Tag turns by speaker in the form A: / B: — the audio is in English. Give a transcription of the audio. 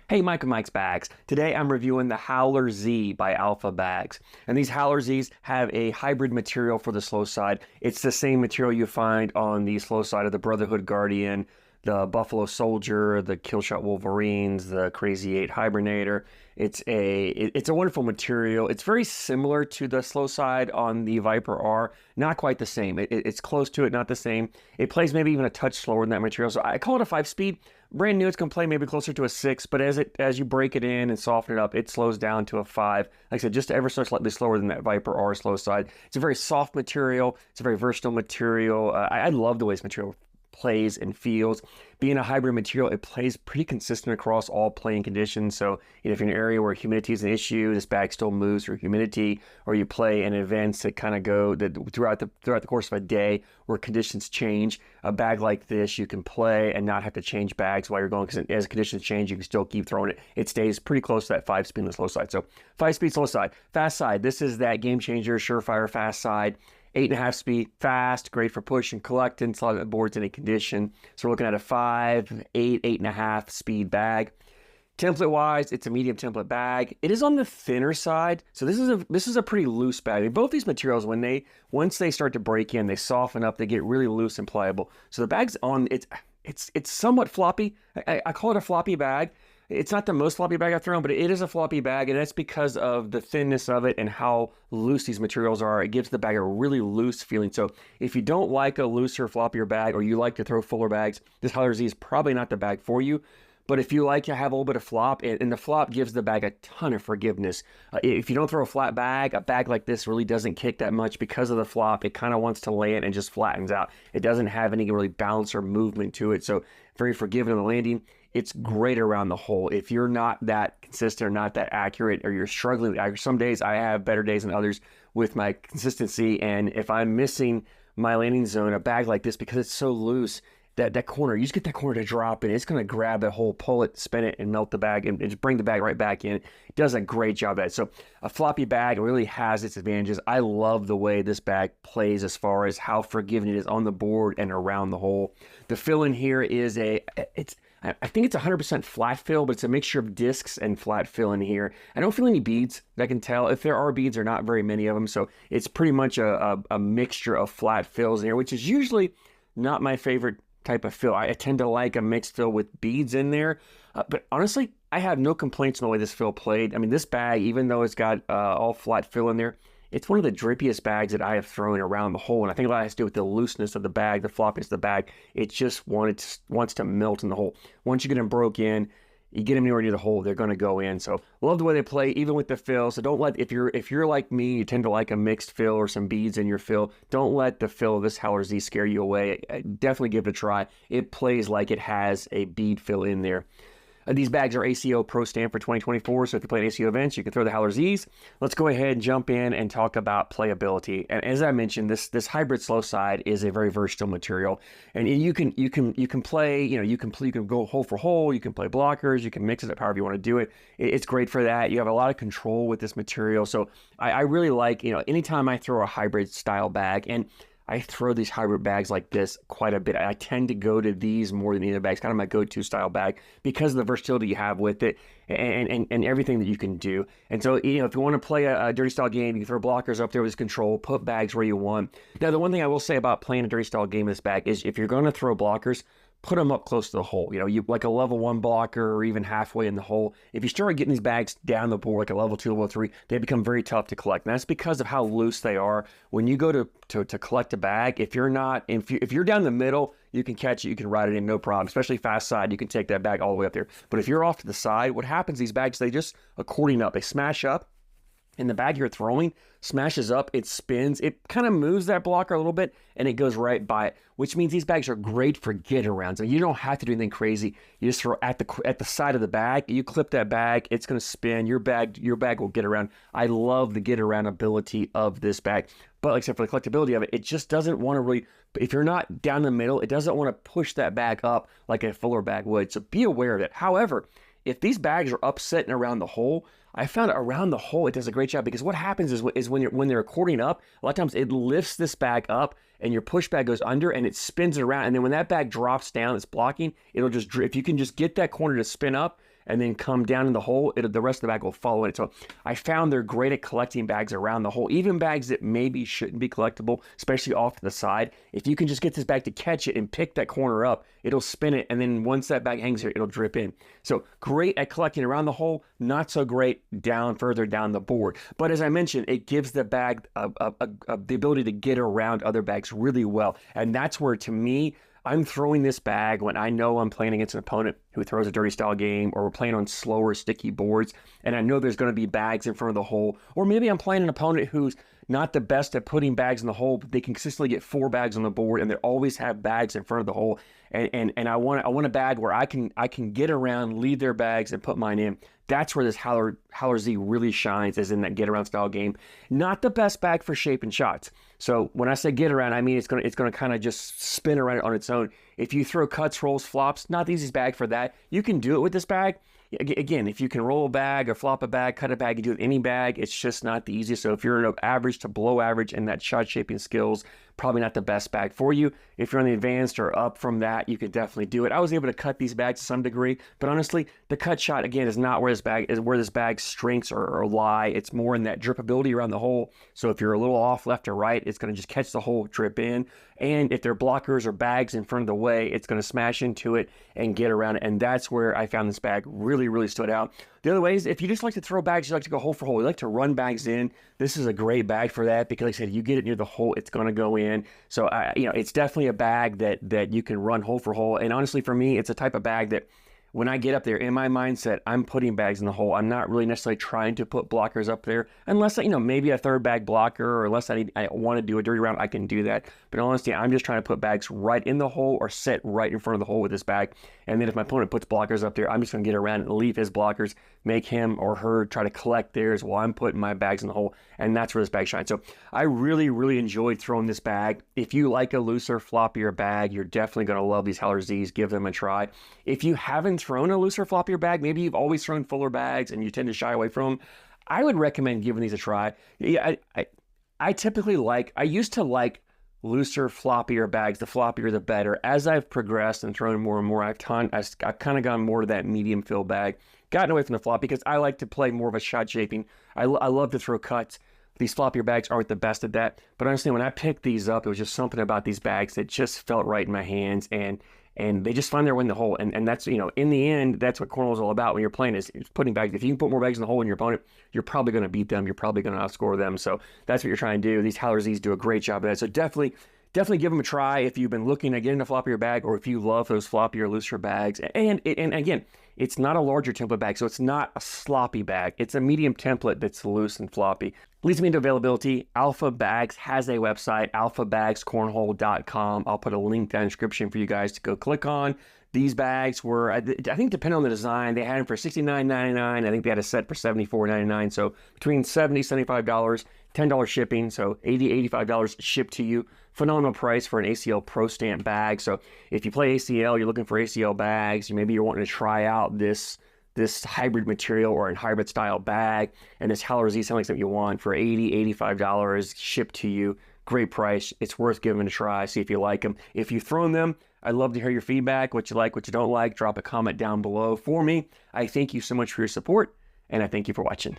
A: Hey, Mike and Mike's Bags. Today I'm reviewing the Howler Z by AlphaBags. And these Howler Zs have a hybrid material for the slow side. It's the same material you find on the slow side of the Brotherhood Guardian, the Buffalo Soldier, the Killshot Wolverines, the Crazy 8 Hibernator. It's a wonderful material. It's very similar to the slow side on the Viper R. Not quite the same. It's close to it, not the same. It plays maybe even a touch slower than that material. So I call it a 5-speed. Brand new, it's going to play maybe closer to a 6, but as you break it in and soften it up, it slows down to a 5. Like I said, just ever so slightly slower than that Viper R slow side. It's a very soft material. It's a very versatile material. I love the way this material plays and feels. Being a hybrid material, it plays pretty consistent across all playing conditions. So if you're in an area where humidity is an issue, this bag still moves through humidity, or you play in events that kind of go throughout the course of a day where conditions change. A bag like this, you can play and not have to change bags while you're going, because as conditions change, you can still keep throwing it. It stays pretty close to that 5-speed on the slow side. So 5-speed slow side. Fast side, this is that game changer, surefire fast side. 8.5 speed, fast, great for push and collecting, slide the boards in any condition. So we're looking at a 5, 8, 8.5 speed bag. Template wise, it's a medium template bag. It is on the thinner side, so this is a pretty loose bag. I mean, both these materials, once they start to break in, they soften up, they get really loose and pliable. So the bag's on it's somewhat floppy. I call it a floppy bag. It's not the most floppy bag I've thrown, but it is a floppy bag, and that's because of the thinness of it and how loose these materials are. It gives the bag a really loose feeling. So if you don't like a looser, floppier bag, or you like to throw fuller bags, this Howler Z is probably not the bag for you. But if you like to have a little bit of flop, and the flop gives the bag a ton of forgiveness. If you don't throw a flat bag, a bag like this really doesn't kick that much because of the flop. It kind of wants to land and just flattens out. It doesn't have any really bounce or movement to it, so very forgiving on the landing. It's great around the hole. If you're not that consistent or not that accurate, or you're struggling with accuracy, some days I have better days than others with my consistency, and if I'm missing my landing zone, a bag like this, because it's so loose, that corner, you just get that corner to drop in, it's going to grab that hole, pull it, spin it, and melt the bag, and just bring the bag right back in. It does a great job at it. So a floppy bag really has its advantages. I love the way this bag plays as far as how forgiving it is on the board and around the hole. The fill in here is I think it's 100% flat fill, but it's a mixture of discs and flat fill in here. I don't feel any beads that I can tell. If there are beads, there are not very many of them. So it's pretty much a mixture of flat fills in here, which is usually not my favorite type of fill. I tend to like a mixed fill with beads in there. But honestly, I have no complaints on the way this fill played. I mean, this bag, even though it's got all flat fill in there, it's one of the drippiest bags that I have thrown around the hole, and I think a lot has to do with the looseness of the bag, the floppiness of the bag. It just wants to melt in the hole. Once you get them broke in, you get them anywhere near the hole, they're going to go in. So love the way they play, even with the fill. So don't let, if you're like me, you tend to like a mixed fill or some beads in your fill, don't let the fill of this Howler Z scare you away. Definitely give it a try. It plays like it has a bead fill in there. These bags are ACO Pro Stamp for 2024, so if you play at ACO events, you can throw the Howler Zs. Let's go ahead and jump in and talk about playability. And as I mentioned, this hybrid slow side is a very versatile material, and you can play, you can go hole for hole, you can play blockers, you can mix it up however you want to do it. It's great for that. You have a lot of control with this material, so I really like, anytime I throw a hybrid style bag, and I throw these hybrid bags like this quite a bit. I tend to go to these more than either bags, kind of my go-to style bag, because of the versatility you have with it and everything that you can do. And so, if you want to play a dirty style game, you can throw blockers up there with control, put bags where you want. Now, the one thing I will say about playing a dirty style game in this bag is if you're going to throw blockers, put them up close to the hole. You like a level 1 blocker, or even halfway in the hole. If you start getting these bags down the board, like a level 2, level 3, they become very tough to collect. And that's because of how loose they are. When you go to collect a bag, if you're down the middle, you can catch it, you can ride it in, no problem. Especially fast side, you can take that bag all the way up there. But if you're off to the side, what happens, these bags, they just accordion up. They smash up, and the bag you're throwing smashes up, it spins, it kind of moves that blocker a little bit, and it goes right by it, which means these bags are great for get arounds. I mean, you don't have to do anything crazy. You just throw at the side of the bag, you clip that bag, it's going to spin, your bag will get around. I love the get around ability of this bag. But like I said, for the collectability of it, it just doesn't want to really, if you're not down the middle, it doesn't want to push that bag up like a fuller bag would. So be aware of it. However, if these bags are upsetting around the hole, I found around the hole it does a great job, because what happens is when they're accordioning up, a lot of times it lifts this bag up and your push bag goes under and it spins it around, and then when that bag drops down, it's blocking, it'll just, if you can just get that corner to spin up and then come down in the hole, the rest of the bag will follow it. So I found they're great at collecting bags around the hole, even bags that maybe shouldn't be collectible, especially off to the side. If you can just get this bag to catch it and pick that corner up, it'll spin it, and then once that bag hangs here, it'll drip in. So great at collecting around the hole, not so great further down the board. But as I mentioned, it gives the bag the ability to get around other bags really well. And that's where, to me, I'm throwing this bag when I know I'm playing against an opponent who throws a dirty style game, or we're playing on slower, sticky boards, and I know there's going to be bags in front of the hole. Or maybe I'm playing an opponent who's not the best at putting bags in the hole, but they can consistently get 4 bags on the board, and they always have bags in front of the hole. And I want a bag where I can get around, leave their bags, and put mine in. That's where this Howler Z really shines, is in that get around style game. Not the best bag for shaping shots. So when I say get around, I mean it's gonna kind of just spin around on its own. If you throw cuts, rolls, flops, not the easiest bag for that. You can do it with this bag. Again, if you can roll a bag or flop a bag, cut a bag, you do it with any bag, it's just not the easiest. So if you're an average to below average and that shot shaping skills, probably not the best bag for you. If you're on the advanced or up from that, you could definitely do it. I was able to cut these bags to some degree, but honestly, the cut shot, again, is not where this bag's strengths or lie. It's more in that drippability around the hole. So if you're a little off left or right, it's going to just catch the hole, drip in. And if there are blockers or bags in front of the way, it's going to smash into it and get around it. And that's where I found this bag really, really stood out. The other way is, if you just like to throw bags, you like to go hole for hole, you like to run bags in, this is a great bag for that, because like I said, you get it near the hole, it's going to go in. So it's definitely a bag that you can run hole for hole. And honestly, for me, it's a type of bag that when I get up there, in my mindset, I'm putting bags in the hole. I'm not really necessarily trying to put blockers up there, unless, maybe a third bag blocker, or unless I want to do a dirty round, I can do that. But honestly, I'm just trying to put bags right in the hole or set right in front of the hole with this bag. And then if my opponent puts blockers up there, I'm just going to get around and leave his blockers, make him or her try to collect theirs while I'm putting my bags in the hole. And that's where this bag shines. So I really, really enjoyed throwing this bag. If you like a looser, floppier bag, you're definitely going to love these Howler Z's. Give them a try. If you haven't thrown a looser, floppier bag, maybe you've always thrown fuller bags and you tend to shy away from them, I would recommend giving these a try. Yeah, I used to like looser, floppier bags. The floppier, the better. As I've progressed and thrown more and more, I've kind of gone more to that medium fill bag. Gotten away from the flop because I like to play more of a shot shaping. I love to throw cuts. These floppier bags aren't the best at that. But honestly, when I picked these up, it was just something about these bags that just felt right in my hands, and they just find their way in the hole. And that's, in the end, that's what cornhole is all about when you're playing, is putting bags. If you can put more bags in the hole than your opponent, you're probably going to beat them. You're probably going to outscore them. So that's what you're trying to do. These Howler Z's do a great job of that. So definitely give them a try if you've been looking at getting a floppier bag, or if you love those floppier, looser bags. And again, it's not a larger template bag, so it's not a sloppy bag. It's a medium template that's loose and floppy. Leads me into availability. AlphaBags has a website, AlphaBagsCornhole.com. I'll put a link down in the description for you guys to go click on. These bags were, I think, depending on the design, they had them for $69.99. I think they had a set for $74.99. So between $70, $75, $10 shipping, so $80, $85 shipped to you. Phenomenal price for an ACL Pro Stamp bag. So if you play ACL, you're looking for ACL bags, maybe you're wanting to try out this hybrid material or a hybrid style bag, and this Howler Z sounds like something you want for $80, $85 shipped to you. Great price. It's worth giving a try. See if you like them. If you've thrown them, I'd love to hear your feedback, what you like, what you don't like. Drop a comment down below for me. I thank you so much for your support, and I thank you for watching.